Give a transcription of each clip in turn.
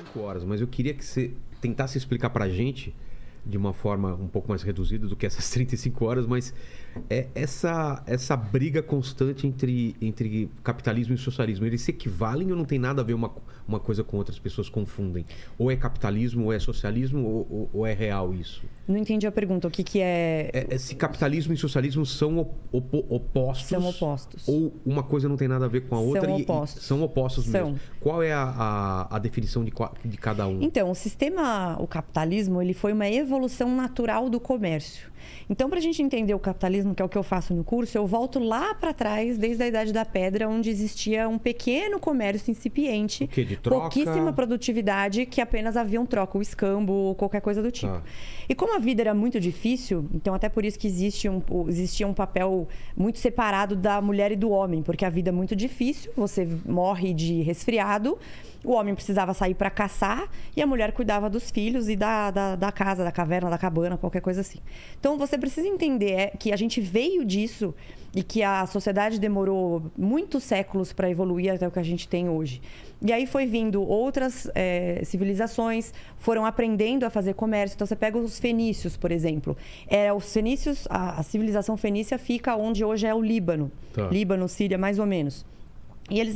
5 horas, mas eu queria que você tentasse explicar pra gente de uma forma um pouco mais reduzida do que essas 35 horas, mas essa briga constante entre capitalismo e socialismo, eles se equivalem ou não tem nada a ver uma coisa com outra, as pessoas confundem? Ou é capitalismo, ou é socialismo, ou é real isso? Não entendi a pergunta, o que é... Se capitalismo e socialismo são opostos... São opostos. Ou uma coisa não tem nada a ver com a outra? São opostos. São opostos mesmo. Qual é a definição de cada um? Então, o capitalismo, ele foi uma evolução natural do comércio. Então, para a gente entender o capitalismo, que é o que eu faço no curso, eu volto lá para trás, desde a Idade da Pedra, onde existia um pequeno comércio incipiente, o quê? De troca? Pouquíssima produtividade, que apenas havia um troca, o escambo ou qualquer coisa do tipo. E como a vida era muito difícil, então até por isso que existia um papel muito separado da mulher e do homem, porque a vida é muito difícil, você morre de resfriado, o homem precisava sair para caçar e a mulher cuidava dos filhos e da casa, da caverna, da cabana, qualquer coisa assim. Então, você precisa entender que a gente veio disso e que a sociedade demorou muitos séculos para evoluir até o que a gente tem hoje. E aí foi vindo outras civilizações, foram aprendendo a fazer comércio. Então, você pega os fenícios, por exemplo. Os fenícios, a civilização fenícia fica onde hoje é o Líbano. Tá. Líbano, Síria, mais ou menos. E eles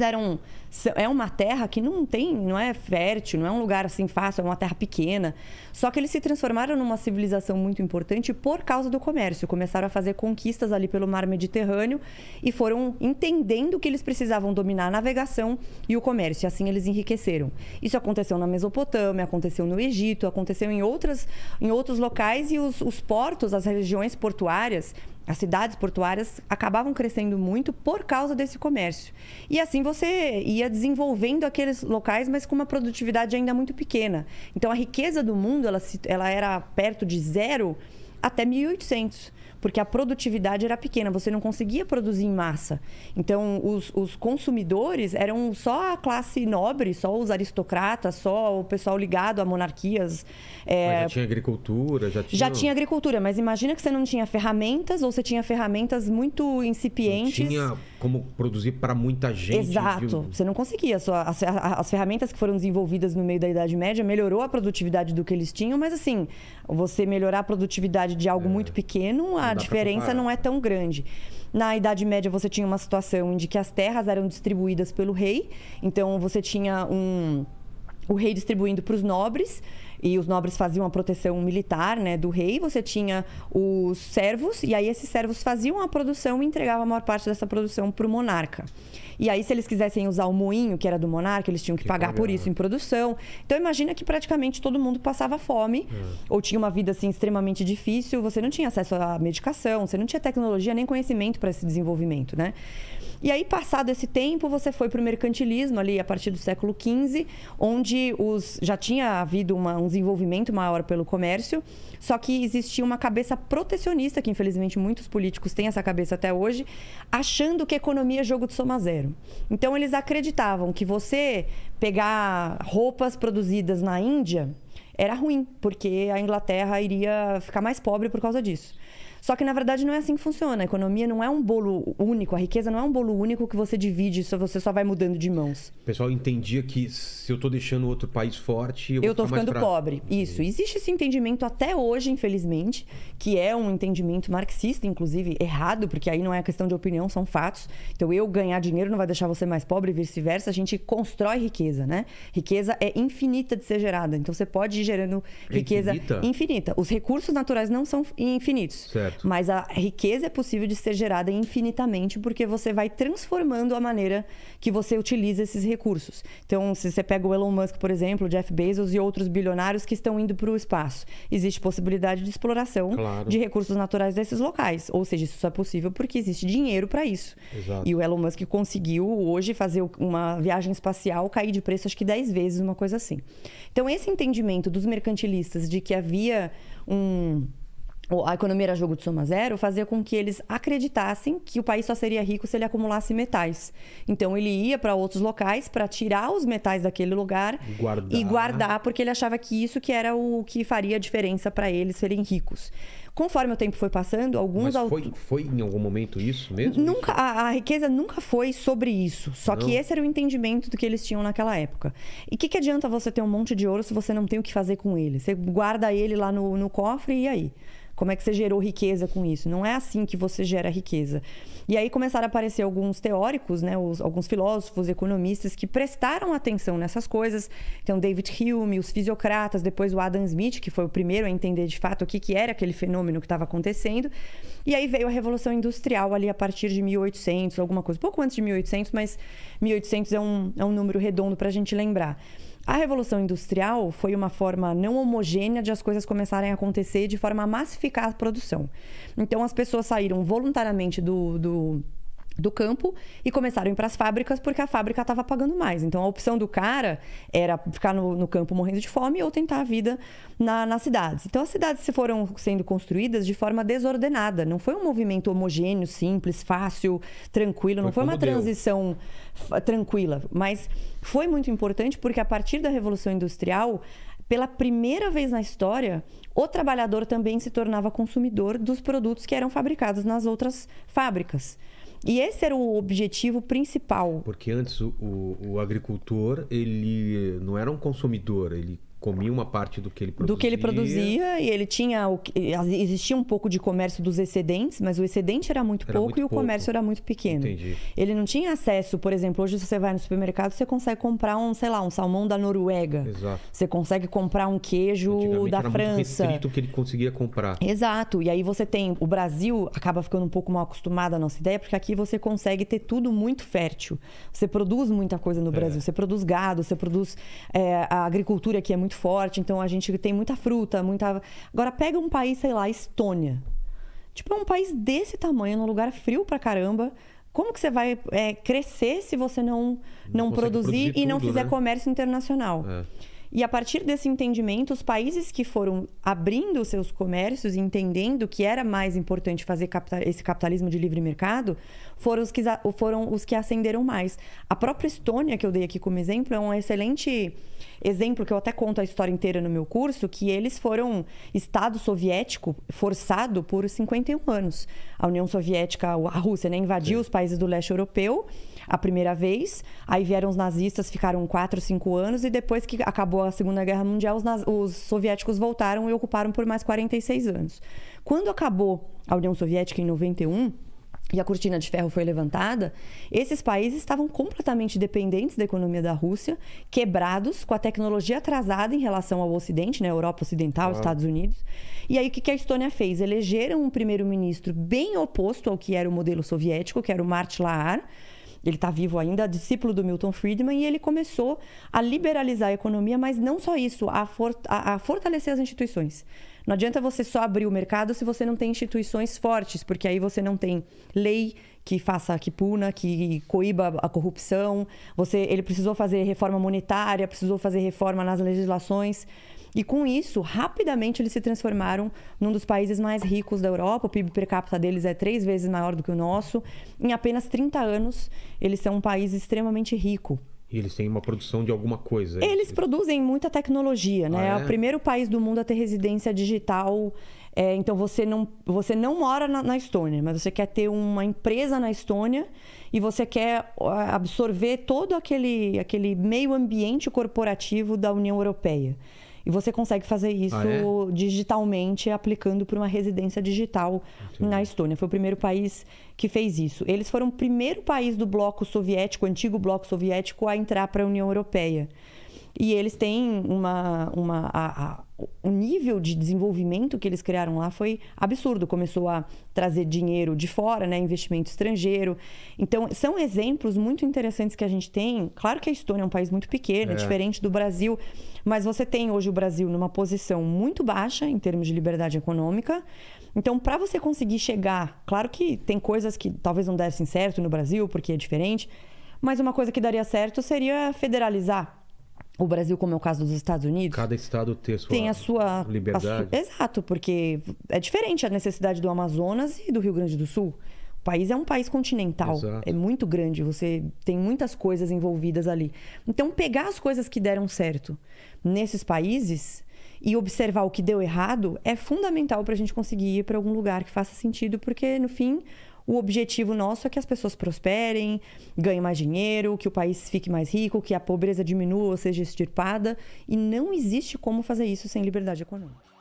é uma terra que não é fértil, não é um lugar assim fácil, é uma terra pequena. Só que eles se transformaram numa civilização muito importante por causa do comércio. Começaram a fazer conquistas ali pelo mar Mediterrâneo e foram entendendo que eles precisavam dominar a navegação e o comércio. E assim eles enriqueceram. Isso aconteceu na Mesopotâmia, aconteceu no Egito, aconteceu em outros locais e os portos, as regiões portuárias, as cidades portuárias acabavam crescendo muito por causa desse comércio. E assim você ia desenvolvendo aqueles locais, mas com uma produtividade ainda muito pequena. Então, a riqueza do mundo ela era perto de zero até 1800. Porque a produtividade era pequena, você não conseguia produzir em massa. Então, os consumidores eram só a classe nobre, só os aristocratas, só o pessoal ligado a monarquias. Mas já tinha agricultura? Já tinha agricultura, mas imagina que você não tinha ferramentas ou você tinha ferramentas muito incipientes. Não tinha como produzir para muita gente. Exato, você não conseguia. As ferramentas que foram desenvolvidas no meio da Idade Média melhorou a produtividade do que eles tinham, mas assim, você melhorar a produtividade de algo muito pequeno, a diferença não é tão grande. Na Idade Média, você tinha uma situação em que as terras eram distribuídas pelo rei. Então, você tinha o rei distribuindo para os nobres. E os nobres faziam a proteção militar, né, do rei. Você tinha os servos. E aí, esses servos faziam a produção e entregavam a maior parte dessa produção para o monarca. E aí, se eles quisessem usar o moinho, que era do monarca, eles tinham que pagar por isso em produção. Então, imagina que praticamente todo mundo passava fome ou tinha uma vida assim, extremamente difícil. Você não tinha acesso à medicação, você não tinha tecnologia nem conhecimento para esse desenvolvimento, né? E aí, passado esse tempo, você foi para o mercantilismo ali a partir do século XV, onde já tinha havido um desenvolvimento maior pelo comércio, só que existia uma cabeça protecionista, que infelizmente muitos políticos têm essa cabeça até hoje, achando que economia é jogo de soma zero. Então, eles acreditavam que você pegar roupas produzidas na Índia era ruim, porque a Inglaterra iria ficar mais pobre por causa disso. Só que, na verdade, não é assim que funciona. A economia não é um bolo único. A riqueza não é um bolo único que você divide, você só vai mudando de mãos. O pessoal entendia que se eu estou deixando outro país forte, eu estou ficando pobre. Isso. Existe esse entendimento até hoje, infelizmente, que é um entendimento marxista, inclusive, errado, porque aí não é questão de opinião, são fatos. Então, eu ganhar dinheiro não vai deixar você mais pobre e vice-versa. A gente constrói riqueza, né? Riqueza é infinita de ser gerada. Então, você pode ir gerando riqueza infinita. Os recursos naturais não são infinitos. Certo. Mas a riqueza é possível de ser gerada infinitamente porque você vai transformando a maneira que você utiliza esses recursos. Então, se você pega o Elon Musk, por exemplo, o Jeff Bezos e outros bilionários que estão indo para o espaço, existe possibilidade de exploração de recursos naturais desses locais. Ou seja, isso só é possível porque existe dinheiro para isso. Exato. E o Elon Musk conseguiu hoje fazer uma viagem espacial cair de preço acho que 10 vezes, uma coisa assim. Então, esse entendimento dos mercantilistas de que havia a economia era jogo de soma zero, fazia com que eles acreditassem que o país só seria rico se ele acumulasse metais. Então ele ia para outros locais para tirar os metais daquele lugar e guardar, porque ele achava que isso que era o que faria a diferença para eles serem ricos. Conforme o tempo foi passando, alguns... Mas foi em algum momento isso mesmo? Nunca, a riqueza nunca foi sobre isso. Só que esse era o entendimento do que eles tinham naquela época. E o que adianta você ter um monte de ouro se você não tem o que fazer com ele? Você guarda ele lá no cofre e aí? Como é que você gerou riqueza com isso? Não é assim que você gera riqueza. E aí começaram a aparecer alguns teóricos, né, alguns filósofos, economistas que prestaram atenção nessas coisas. Então, David Hume, os fisiocratas, depois o Adam Smith, que foi o primeiro a entender de fato o que era aquele fenômeno que estava acontecendo. E aí veio a Revolução Industrial ali a partir de 1800, alguma coisa. Pouco antes de 1800, mas 1800 é um número redondo para a gente lembrar. A Revolução Industrial foi uma forma não homogênea de as coisas começarem a acontecer de forma a massificar a produção. Então, as pessoas saíram voluntariamente do campo e começaram a ir para as fábricas porque a fábrica estava pagando mais. Então, a opção do cara era ficar no campo morrendo de fome ou tentar a vida nas cidades. Então, as cidades foram sendo construídas de forma desordenada. Não foi um movimento homogêneo, simples, fácil, tranquilo. Não foi uma transição tranquila. Mas foi muito importante porque a partir da Revolução Industrial, pela primeira vez na história, o trabalhador também se tornava consumidor dos produtos que eram fabricados nas outras fábricas. E esse era o objetivo principal. Porque antes o agricultor, ele não era um consumidor, ele comia uma parte do que ele produzia. Do que ele produzia, e ele tinha... Existia um pouco de comércio dos excedentes, mas o excedente era muito pouco e o comércio era muito pequeno. Entendi. Ele não tinha acesso, por exemplo, hoje você vai no supermercado, você consegue comprar um salmão da Noruega. Exato. Você consegue comprar um queijo da era França. Muito restrito que ele conseguia comprar. Exato. E aí você tem... O Brasil acaba ficando um pouco mal acostumado à nossa ideia, porque aqui você consegue ter tudo muito fértil. Você produz muita coisa no Brasil. Você produz gado, você produz... a agricultura aqui é muito forte, então a gente tem muita fruta, muita... Agora pega um país, sei lá, Estônia. Tipo, é um país desse tamanho, num lugar frio pra caramba. Como que você vai crescer se você não produzir e não fizer comércio internacional? E a partir desse entendimento, os países que foram abrindo seus comércios e entendendo que era mais importante fazer esse capitalismo de livre mercado, foram os que ascenderam mais. A própria Estônia, que eu dei aqui como exemplo, é um excelente exemplo, que eu até conto a história inteira no meu curso, que eles foram Estado soviético forçado por 51 anos. A União Soviética, a Rússia, né, invadiu os países do leste europeu a primeira vez, aí vieram os nazistas, ficaram 4, 5 anos, e depois que acabou a Segunda Guerra Mundial, os soviéticos voltaram e ocuparam por mais 46 anos. Quando acabou a União Soviética em 91, e a cortina de ferro foi levantada, esses países estavam completamente dependentes da economia da Rússia, quebrados, com a tecnologia atrasada em relação ao Ocidente, né, Europa Ocidental, Estados Unidos. E aí o que a Estônia fez? Elegeram um primeiro-ministro bem oposto ao que era o modelo soviético, que era o Mart Laar. Ele está vivo ainda, discípulo do Milton Friedman, e ele começou a liberalizar a economia, mas não só isso, a fortalecer as instituições. Não adianta você só abrir o mercado se você não tem instituições fortes, porque aí você não tem lei que puna, que coíba a corrupção. Ele precisou fazer reforma monetária, precisou fazer reforma nas legislações. E com isso, rapidamente eles se transformaram num dos países mais ricos da Europa. O PIB per capita deles é 3 vezes maior do que o nosso. Em apenas 30 anos, eles são um país extremamente rico. E eles têm uma produção de alguma coisa. Eles produzem muita tecnologia, né? É o primeiro país do mundo a ter residência digital. Então, você não mora na Estônia, mas você quer ter uma empresa na Estônia e você quer absorver todo aquele meio ambiente corporativo da União Europeia. E você consegue fazer isso digitalmente, aplicando por uma residência digital na Estônia. Foi o primeiro país que fez isso. Eles foram o primeiro país do bloco soviético, antigo bloco soviético, a entrar para a União Europeia. E eles têm o nível de desenvolvimento que eles criaram lá foi absurdo. Começou a trazer dinheiro de fora, né? Investimento estrangeiro. Então, são exemplos muito interessantes que a gente tem. Claro que a Estônia é um país muito pequeno, é diferente do Brasil, mas você tem hoje o Brasil numa posição muito baixa em termos de liberdade econômica. Então, para você conseguir chegar... Claro que tem coisas que talvez não dessem certo no Brasil, porque é diferente, mas uma coisa que daria certo seria federalizar o Brasil, como é o caso dos Estados Unidos. Cada estado tem a sua liberdade. Exato, porque é diferente a necessidade do Amazonas e do Rio Grande do Sul. O país é um país continental, Exato. é muito grande, você tem muitas coisas envolvidas ali. Então, pegar as coisas que deram certo nesses países e observar o que deu errado é fundamental para a gente conseguir ir para algum lugar que faça sentido, porque, no fim, o objetivo nosso é que as pessoas prosperem, ganhem mais dinheiro, que o país fique mais rico, que a pobreza diminua ou seja extirpada. E não existe como fazer isso sem liberdade econômica.